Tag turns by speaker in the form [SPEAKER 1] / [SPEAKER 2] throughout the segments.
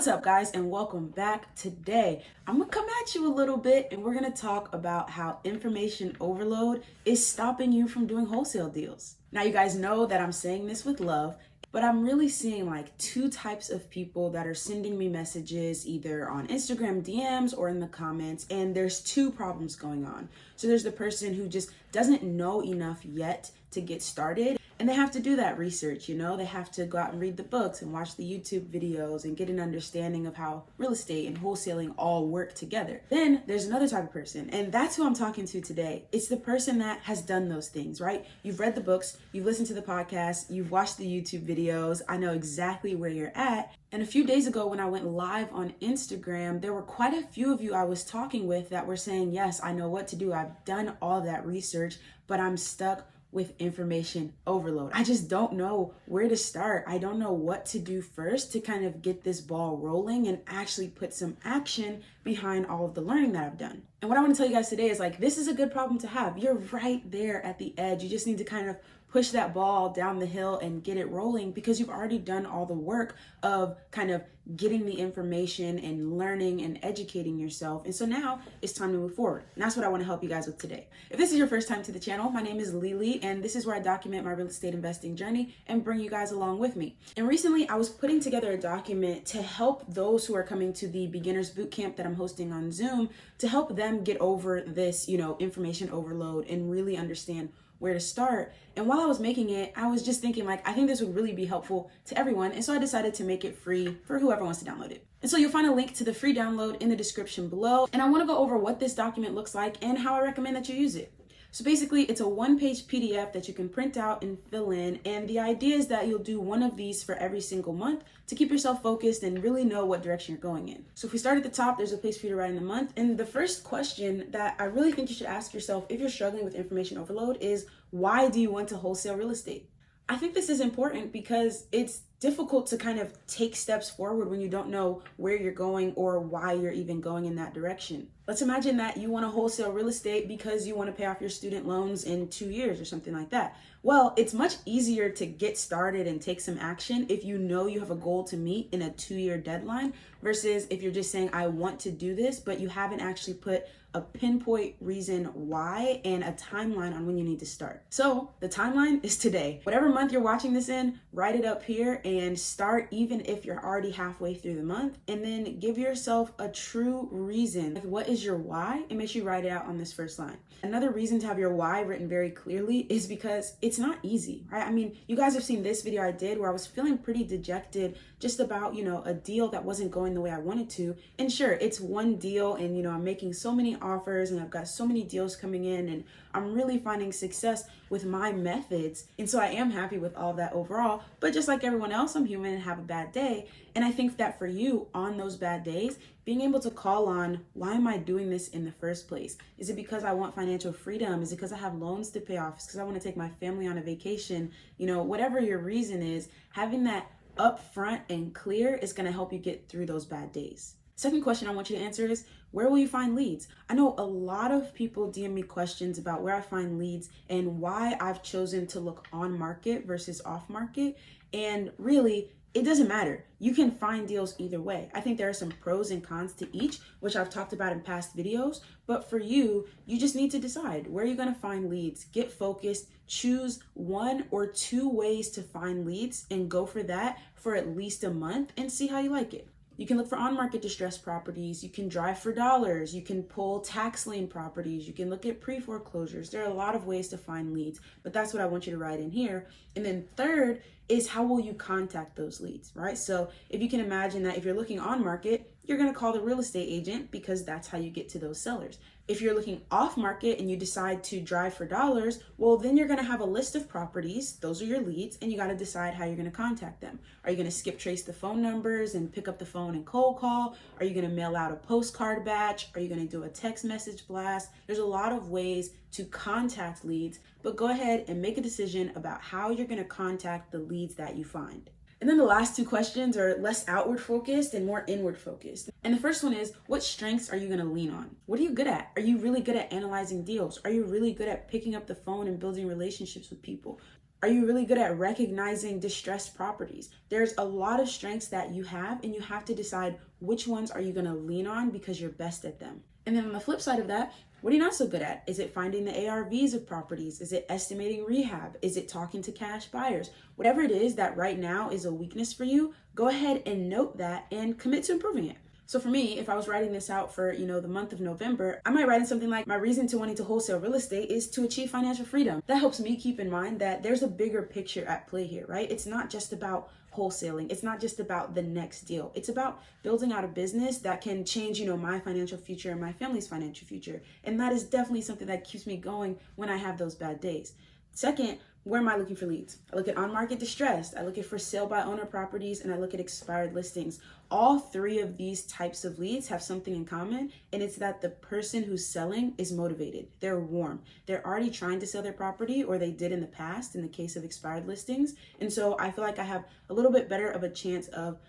[SPEAKER 1] What's up, guys, and welcome back. Today I'm gonna come at you a little bit and we're gonna talk about how information overload is stopping you from doing wholesale deals. Now, you guys know that I'm saying this with love, but I'm really seeing like two types of people that are sending me messages either on Instagram DMs or in the comments, and there's two problems going on. So there's the person who just doesn't know enough yet to get started, and they have to do that research, they have to go out and read the books and watch the YouTube videos and get an understanding of how real estate and wholesaling all work together. Then there's another type of person, and that's who I'm talking to today. It's the person that has done those things, right? You've read the books, you've listened to the podcast, you've watched the YouTube videos. I know exactly where you're at. And a few days ago when I went live on Instagram, there were quite a few of you I was talking with that were saying, yes, I know what to do. I've done all that research, but I'm stuck with information overload. I just don't know where to start. I don't know what to do first to kind of get this ball rolling and actually put some action behind all of the learning that I've done. And what I want to tell you guys today is this is a good problem to have. You're right there at the edge. You just need to kind of push that ball down the hill and get it rolling because you've already done all the work of kind of getting the information and learning and educating yourself. And so now it's time to move forward. And that's what I want to help you guys with today. If this is your first time to the channel, my name is Lili, and this is where I document my real estate investing journey and bring you guys along with me. And recently I was putting together a document to help those who are coming to the beginners bootcamp that I'm hosting on Zoom, to help them get over this, information overload and really understand where to start. And while I was making it, I was just thinking I think this would really be helpful to everyone. And so I decided to make it free for whoever wants to download it. And so you'll find a link to the free download in the description below. And I want to go over what this document looks like and how I recommend that you use it. So basically, it's a one-page PDF that you can print out and fill in. And the idea is that you'll do one of these for every single month to keep yourself focused and really know what direction you're going in. So if we start at the top, there's a place for you to write in the month. And the first question that I really think you should ask yourself if you're struggling with information overload is, why do you want to wholesale real estate? I think this is important because it's difficult to kind of take steps forward when you don't know where you're going or why you're even going in that direction. Let's imagine that you want to wholesale real estate because you want to pay off your student loans in 2 years or something like that. Well, it's much easier to get started and take some action if you know you have a goal to meet in a 2-year deadline versus if you're just saying, I want to do this, but you haven't actually put a pinpoint reason why and a timeline on when you need to start. So the timeline is today. Whatever month you're watching this in, write it up here and start even if you're already halfway through the month, and then give yourself a true reason. What is your why? And make sure you write it out on this first line. Another reason to have your why written very clearly is because it's not easy, right? I mean, you guys have seen this video I did where I was feeling pretty dejected just about, a deal that wasn't going the way I wanted to. And sure, it's one deal and, I'm making so many offers and I've got so many deals coming in and I'm really finding success with my methods. And so I am happy with all that overall, but just like everyone else, I'm human and have a bad day. And I think that for you on those bad days, being able to call on, why am I doing this in the first place? Is it because I want financial freedom? Is it because I have loans to pay off? Is it because I want to take my family on a vacation? Whatever your reason is, having that upfront and clear is going to help you get through those bad days. Second question I want you to answer is, where will you find leads? I know a lot of people DM me questions about where I find leads and why I've chosen to look on market versus off market. And really, it doesn't matter. You can find deals either way. I think there are some pros and cons to each, which I've talked about in past videos. But for you, you just need to decide where you're going to find leads. Get focused, choose 1 or 2 ways to find leads and go for that for at least a month and see how you like it. You can look for on-market distressed properties. You can drive for dollars. You can pull tax lien properties. You can look at pre-foreclosures. There are a lot of ways to find leads, but that's what I want you to write in here. And then third is, how will you contact those leads, right? So if you can imagine that if you're looking on market, you're going to call the real estate agent because that's how you get to those sellers. If you're looking off market and you decide to drive for dollars, well, then you're going to have a list of properties. Those are your leads, and you got to decide how you're going to contact them. Are you going to skip trace the phone numbers and pick up the phone and cold call? Are you going to mail out a postcard batch? Are you going to do a text message blast? There's a lot of ways to contact leads, but go ahead and make a decision about how you're going to contact the leads that you find. And then the last 2 questions are less outward focused and more inward focused. And the first one is, what strengths are you going to lean on? What are you good at? Are you really good at analyzing deals? Are you really good at picking up the phone and building relationships with people? Are you really good at recognizing distressed properties? There's a lot of strengths that you have, and you have to decide which ones are you going to lean on because you're best at them. And then on the flip side of that, what are you not so good at? Is it finding the ARVs of properties? Is it estimating rehab? Is it talking to cash buyers? Whatever it is that right now is a weakness for you, go ahead and note that and commit to improving it. So for me, if I was writing this out for, the month of November, I might write in something like, my reason to wanting to wholesale real estate is to achieve financial freedom. That helps me keep in mind that there's a bigger picture at play here, right? It's not just about wholesaling. It's not just about the next deal. It's about building out a business that can change, my financial future and my family's financial future. And that is definitely something that keeps me going when I have those bad days. Second, where am I looking for leads? I look at on-market distressed, I look at for sale by owner properties, and I look at expired listings. All three of these types of leads have something in common, and it's that the person who's selling is motivated. They're warm. They're already trying to sell their property, or they did in the past in the case of expired listings. And so I feel like I have a little bit better of a chance of,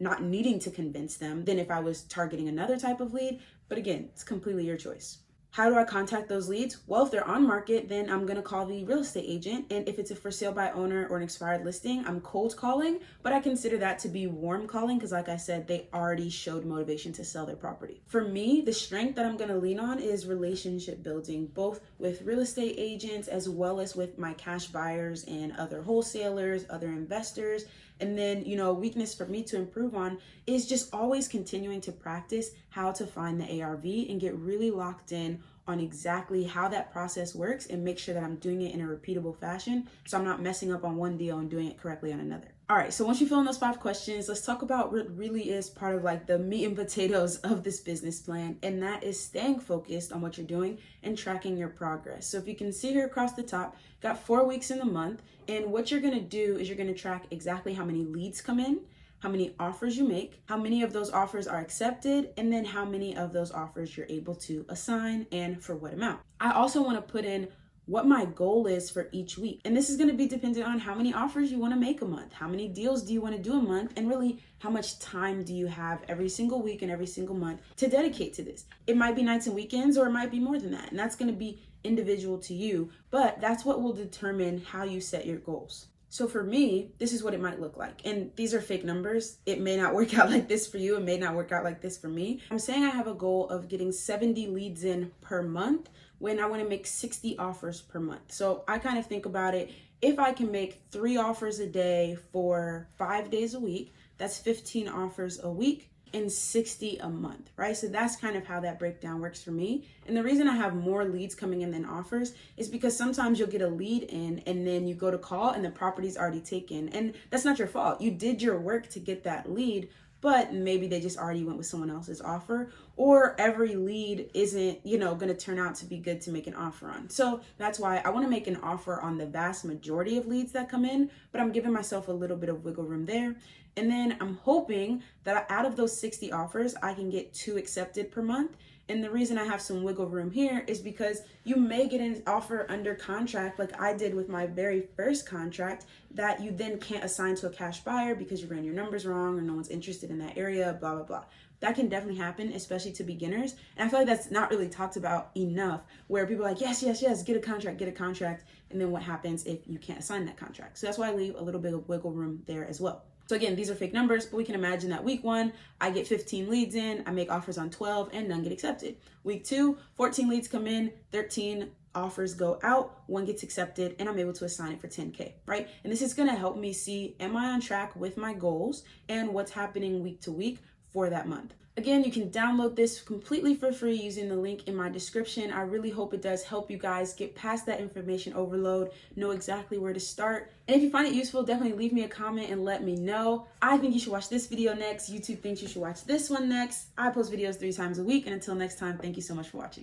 [SPEAKER 1] not needing to convince them than if I was targeting another type of lead. But again, it's completely your choice. How do I contact those leads? Well, if they're on market, then I'm going to call the real estate agent. And if it's a for sale by owner or an expired listing, I'm cold calling, but I consider that to be warm calling because like I said, they already showed motivation to sell their property. For me, the strength that I'm going to lean on is relationship building, both with real estate agents as well as with my cash buyers and other wholesalers, other investors. And then, weakness for me to improve on is just always continuing to practice how to find the ARV and get really locked in on exactly how that process works and make sure that I'm doing it in a repeatable fashion so I'm not messing up on one deal and doing it correctly on another. All right, so once you fill in those 5 questions, let's talk about what really is part of like the meat and potatoes of this business plan, and that is staying focused on what you're doing and tracking your progress. So if you can see here across the top, got 4 weeks in the month, and what you're gonna do is you're gonna track exactly how many leads come in, how many offers you make, how many of those offers are accepted, and then how many of those offers you're able to assign and for what amount. I also wanna put in what my goal is for each week. And this is going to be dependent on how many offers you want to make a month, how many deals do you want to do a month, and really how much time do you have every single week and every single month to dedicate to this. It might be nights and weekends, or it might be more than that. And that's going to be individual to you, but that's what will determine how you set your goals. So for me, this is what it might look like. And these are fake numbers. It may not work out like this for you. It may not work out like this for me. I'm saying I have a goal of getting 70 leads in per month when I want to make 60 offers per month. So I kind of think about it, if I can make 3 offers a day for 5 days a week, that's 15 offers a week and 60 a month, right? So that's kind of how that breakdown works for me. And the reason I have more leads coming in than offers is because sometimes you'll get a lead in and then you go to call and the property's already taken. And that's not your fault. You did your work to get that lead, but maybe they just already went with someone else's offer, or every lead isn't, going to turn out to be good to make an offer on. So that's why I want to make an offer on the vast majority of leads that come in, but I'm giving myself a little bit of wiggle room there. And then I'm hoping that out of those 60 offers, I can get 2 accepted per month. And the reason I have some wiggle room here is because you may get an offer under contract like I did with my very first contract that you then can't assign to a cash buyer because you ran your numbers wrong or no one's interested in that area, blah, blah, blah. That can definitely happen, especially to beginners. And I feel like that's not really talked about enough, where people are like, yes, get a contract. And then what happens if you can't assign that contract? So that's why I leave a little bit of wiggle room there as well. So again, these are fake numbers, but we can imagine that week 1, I get 15 leads in, I make offers on 12 and none get accepted. Week 2, 14 leads come in, 13 offers go out, 1 gets accepted, and I'm able to assign it for 10K, right? And this is gonna help me see, am I on track with my goals and what's happening week to week for that month. Again, you can download this completely for free using the link in my description. I really hope it does help you guys get past that information overload, know exactly where to start. And if you find it useful, definitely leave me a comment and let me know. I think you should watch this video next. YouTube thinks you should watch this one next. I post videos 3 times a week. And until next time, thank you so much for watching.